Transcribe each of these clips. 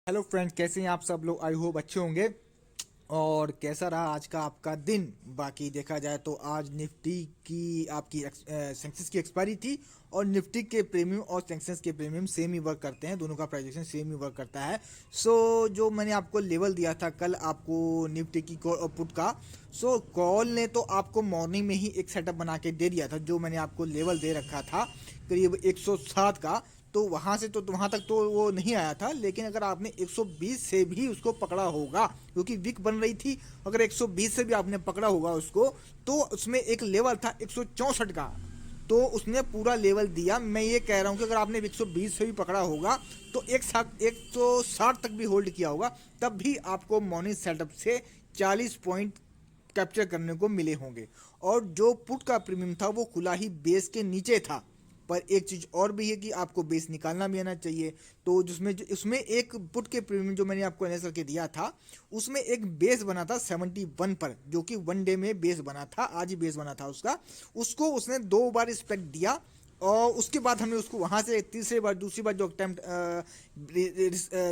Hello friends, कैसे हैं आप सब लोग। आई होप अच्छे होंगे। और कैसा रहा आज का आपका दिन। बाकी देखा जाए तो आज निफ्टी की आपकी सेंसेक्स की एक्सपायरी थी। और निफ्टी के प्रीमियम और सेंसेक्स के प्रीमियम सेम ही वर्क करते हैं, दोनों का प्राइजेशन सेम ही वर्क करता है। जो मैंने आपको लेवल दिया था कल आपको निफ्टी की कॉल और पुट का। कॉल ने तो आपको मॉर्निंग में ही एक सेटअप बना के दे दिया था, जो मैंने आपको लेवल दे रखा था करीब 107 का। तो वहां से तो वहां तक तो वो नहीं आया था, लेकिन अगर आपने 120 से भी उसको पकड़ा होगा, क्योंकि वीक बन रही थी, अगर 120 से भी आपने पकड़ा होगा उसको, तो उसमें एक लेवल था 164 का। तो उसने पूरा लेवल दिया। मैं ये कह रहा हूँ कि अगर आपने 120 से भी पकड़ा होगा तो 160 तक भी होल्ड किया होगा, तब भी आपको मॉर्निंग सेटअप से 40 पॉइंट कैप्चर करने को मिले होंगे। और जो पुट का प्रीमियम था वो खुला ही बेस के नीचे था। पर एक चीज और भी है कि आपको बेस निकालना भी आना चाहिए। तो जिसमें उसमें एक पुट के प्रीमियम जो मैंने आपको एनालाइज करके दिया था, उसमें एक बेस बना था 71 पर, जो कि वन डे में बेस बना था, आज ही बेस बना था उसका। उसको उसने 2 बार रिस्पेक्ट दिया। और उसके बाद हमने उसको वहां से तीसरी बार दूसरी बार जो अटेम्प्ट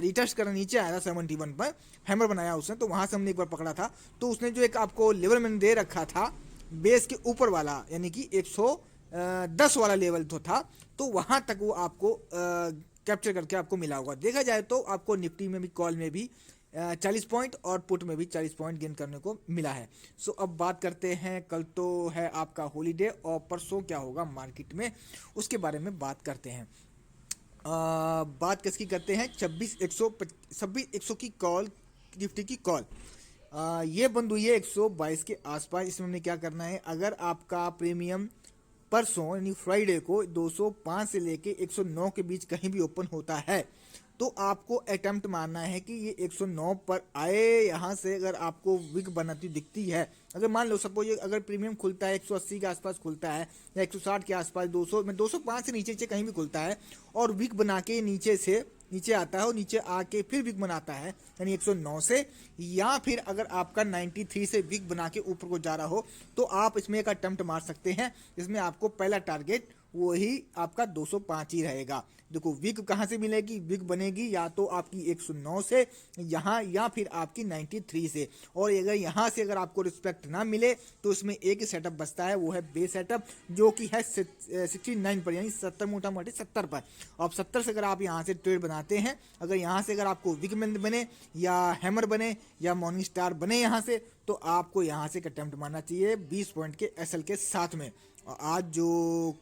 रिटर्स करना नीचे आया था 71 पर, हैमर बनाया उसने, तो वहां से हमने एक बार पकड़ा था। तो उसने जो एक आपको लेवल मैंने दे रखा था बेस के ऊपर वाला, यानी कि 110 वाला लेवल तो था, तो वहां तक वो आपको कैप्चर करके आपको मिला होगा। देखा जाए तो आपको निफ्टी में भी, कॉल में भी 40 पॉइंट और पुट में भी 40 पॉइंट गेन करने को मिला है। अब बात करते हैं, कल तो है आपका हॉलीडे और परसों क्या होगा मार्केट में, उसके बारे में बात करते हैं। बात किसकी करते हैं, 26,100 की कॉल, निफ्टी की कॉल। ये बंद हुई है 122 के आसपास। इसमें हमने क्या करना है, अगर आपका प्रीमियम परसों यानी फ्राइडे को 205 से लेके 109 के बीच कहीं भी ओपन होता है, तो आपको अटेम्प्ट मारना है कि ये 109 पर आए। यहाँ से अगर आपको विक बनाती दिखती है, अगर मान लो सपोज अगर प्रीमियम खुलता है 180 के आसपास खुलता है, या 160 के आसपास, 200 में 205 से नीचे कहीं भी खुलता है, और विक बना के नीचे से नीचे आता है और नीचे आके फिर विक बनाता है यानी 109 से, या फिर अगर आपका 93 से विक बना के ऊपर को जा रहा हो, तो आप इसमें एक अटेम्प्ट मार सकते हैं। इसमें आपको पहला टारगेट वही आपका 205 ही रहेगा। देखो विक कहाँ से मिलेगी, विक बनेगी या तो आपकी 109 से यहाँ, या फिर आपकी 93 से। और अगर यहाँ से अगर आपको रिस्पेक्ट ना मिले तो इसमें एक ही सेटअप बचता है, वो है बेस सेटअप, जो कि है 69 पर, यानी 70, मोटा मोटी 70 पर। अब 70 से अगर आप यहाँ से ट्रेड बनाते हैं, अगर यहाँ से अगर आपको विक बने या हैमर बने या मॉर्निंग स्टार बने यहाँ से, तो आपको यहाँ से एक अटेम्प्ट मारना चाहिए 20 पॉइंट के एसएल के साथ में। और आज जो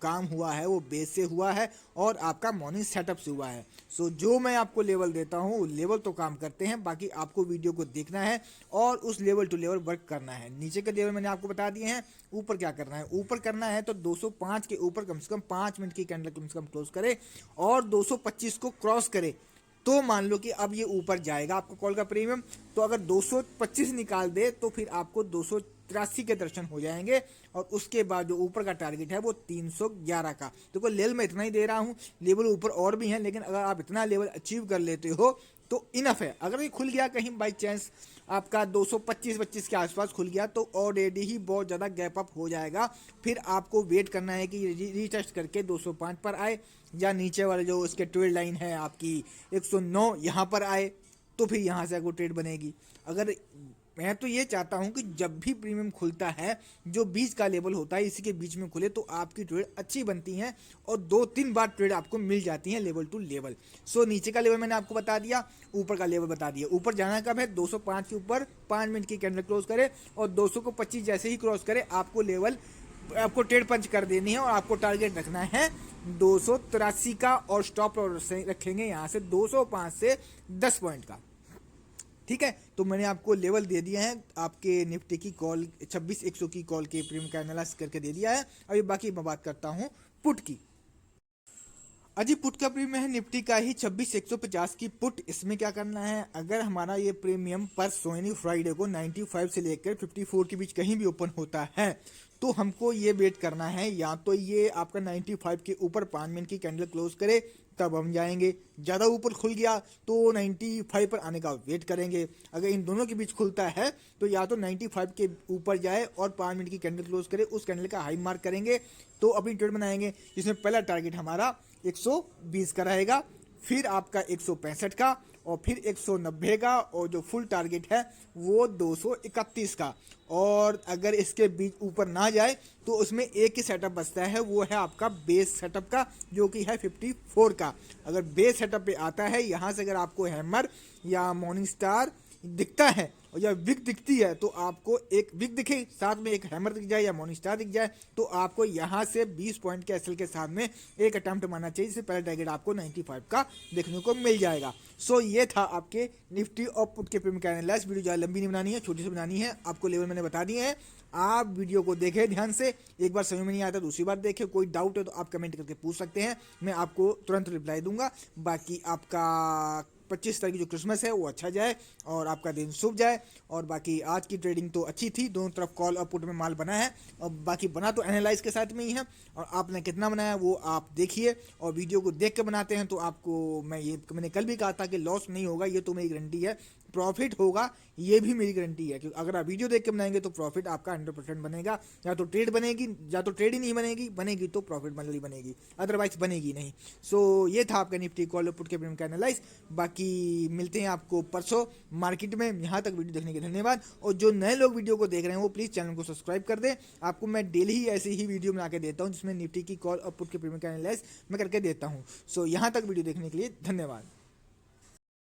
काम हुआ है वो बेस से हुआ है और आपका मॉर्निंग सेटअप से हुआ है। जो मैं आपको लेवल देता हूँ, लेवल तो काम करते हैं, बाकी आपको वीडियो को देखना है और उस लेवल टू लेवल वर्क करना है। नीचे के लेवल मैंने आपको बता दिए हैं, ऊपर क्या करना है, ऊपर करना है तो 205 के ऊपर कम से कम 5 मिनट की कैंडल कम से कम क्लोज करे और 225 को क्रॉस करे, तो मान लो कि अब ये ऊपर जाएगा आपको कॉल का प्रीमियम। तो अगर 225 निकाल दे तो फिर आपको 283 के दर्शन हो जाएंगे, और उसके बाद जो ऊपर का टारगेट है वो 311 का। देखो लेवल मैं इतना ही दे रहा हूँ, लेवल ऊपर और भी हैं, लेकिन अगर आप इतना लेवल अचीव कर लेते हो तो इनफ है। अगर ये खुल गया कहीं बाई चांस आपका 225 के आसपास खुल गया, तो ऑलरेडी ही बहुत ज़्यादा गैप अप हो जाएगा। फिर आपको वेट करना है कि रीटेस्ट करके 205 पर आए, या नीचे वाले जो इसके ट्रेड लाइन है आपकी 109 यहाँ पर आए, तो फिर यहाँ से आपको ट्रेड बनेगी। अगर मैं तो ये चाहता हूँ कि जब भी प्रीमियम खुलता है, जो बीच का लेवल होता है इसी के बीच में खुले, तो आपकी ट्रेड अच्छी बनती हैं और 2-3 बार ट्रेड आपको मिल जाती हैं लेवल टू लेवल। नीचे का लेवल मैंने आपको बता दिया, ऊपर का लेवल बता दिया। ऊपर जाना कब है, 205 के ऊपर 5 मिनट की कैंडल क्लोज करे और 200 को 25 जैसे ही क्रॉस करे, आपको लेवल, आपको ट्रेड पंच कर देनी है और आपको टारगेट रखना है 283 का, और स्टॉप लॉस रखेंगे यहाँ से 205 से 10 पॉइंट का। ठीक है, तो मैंने आपको लेवल दे दिया है आपके निफ्टी की कॉल, 26,100 की कॉल के प्रीमियम का एनालाइज करके दे दिया है। अभी बाकी मैं बात करता हूँ पुट की। अजी पुट का प्रीमियम है निफ्टी का ही 26,150 की पुट। इसमें क्या करना है, अगर हमारा ये प्रीमियम पर सोनी फ्राइडे को 95 से लेकर 54 के बीच कहीं भी ओपन होता है, तो हमको ये वेट करना है, या तो ये आपका 95 के ऊपर 5 मिनट की कैंडल क्लोज करे तब हम जाएंगे, ज़्यादा ऊपर खुल गया तो 95 पर आने का वेट करेंगे। अगर इन दोनों के बीच खुलता है तो या तो 95 के ऊपर जाए और 5 मिनट की कैंडल क्लोज करे, उस कैंडल का हाई मार्क करेंगे तो अपनी ट्रेड बनाएंगे, जिसमें पहला टारगेट हमारा 120 का रहेगा, फिर आपका 165 का, और फिर 190 का, और जो फुल टारगेट है वो 231 का। और अगर इसके बीच ऊपर ना जाए तो उसमें एक ही सेटअप बचता है, वो है आपका बेस सेटअप का, जो कि है 54 का। अगर बेस सेटअप पे आता है, यहाँ से अगर आपको हैमर या मॉर्निंग स्टार दिखता है और या विक दिखती है, तो आपको एक विक दिखे साथ में एक हैमर दिख जाए या मॉर्निंग स्टार दिख जाए, तो आपको यहाँ से 20 पॉइंट के एसएल के साथ में एक अटेम्प्ट मारना चाहिए, जिससे पहला टारगेट आपको 95 का देखने को मिल जाएगा। सो ये था आपके निफ्टी और पुट के प्रीमियम का एनालिसिस। वीडियो ज़्यादा लंबी नहीं बनानी है, छोटी सी बनानी है, आपको लेवल मैंने बता दिए हैं। आप वीडियो को देखें ध्यान से, एक बार समझ में नहीं आता दूसरी बार देखें। कोई डाउट है तो आप कमेंट करके पूछ सकते हैं, मैं आपको तुरंत रिप्लाई दूंगा। बाकी आपका 25 तारीख जो क्रिसमस है वो अच्छा जाए और आपका दिन शुभ जाए। और बाकी आज की ट्रेडिंग तो अच्छी थी, दोनों तरफ कॉल और पुट में माल बना है, और बाकी बना तो एनालाइज के साथ में ही है, और आपने कितना बनाया वो आप देखिए, और वीडियो को देख के बनाते हैं तो आपको मैंने कल भी कहा था कि लॉस नहीं होगा, ये तो मेरी गारंटी है। प्रॉफिट होगा ये भी मेरी गारंटी है, क्योंकि अगर आप वीडियो देख के बनाएंगे तो प्रॉफिट आपका 100% बनेगा। या तो ट्रेड बनेगी, या तो ट्रेड ही नहीं बनेगी तो प्रॉफिट वाली बनेगी, अदरवाइज बनेगी नहीं। सो ये था आपका निफ्टी कॉल पुट के प्रीमियम का एनालाइज। बाकी मिलते हैं आपको परसों मार्केट में। यहाँ तक वीडियो देखने के धन्यवाद, और जो नए लोग वीडियो को देख रहे हैं वो प्लीज़ चैनल को सब्सक्राइब कर दें। आपको मैं डेली ही ऐसी ही वीडियो बना के देता हूँ जिसमें निफ्टी की कॉल और पुट के प्रीमियम का एनालाइज मैं करके देता हूँ। सो यहाँ तक वीडियो देखने के लिए धन्यवाद।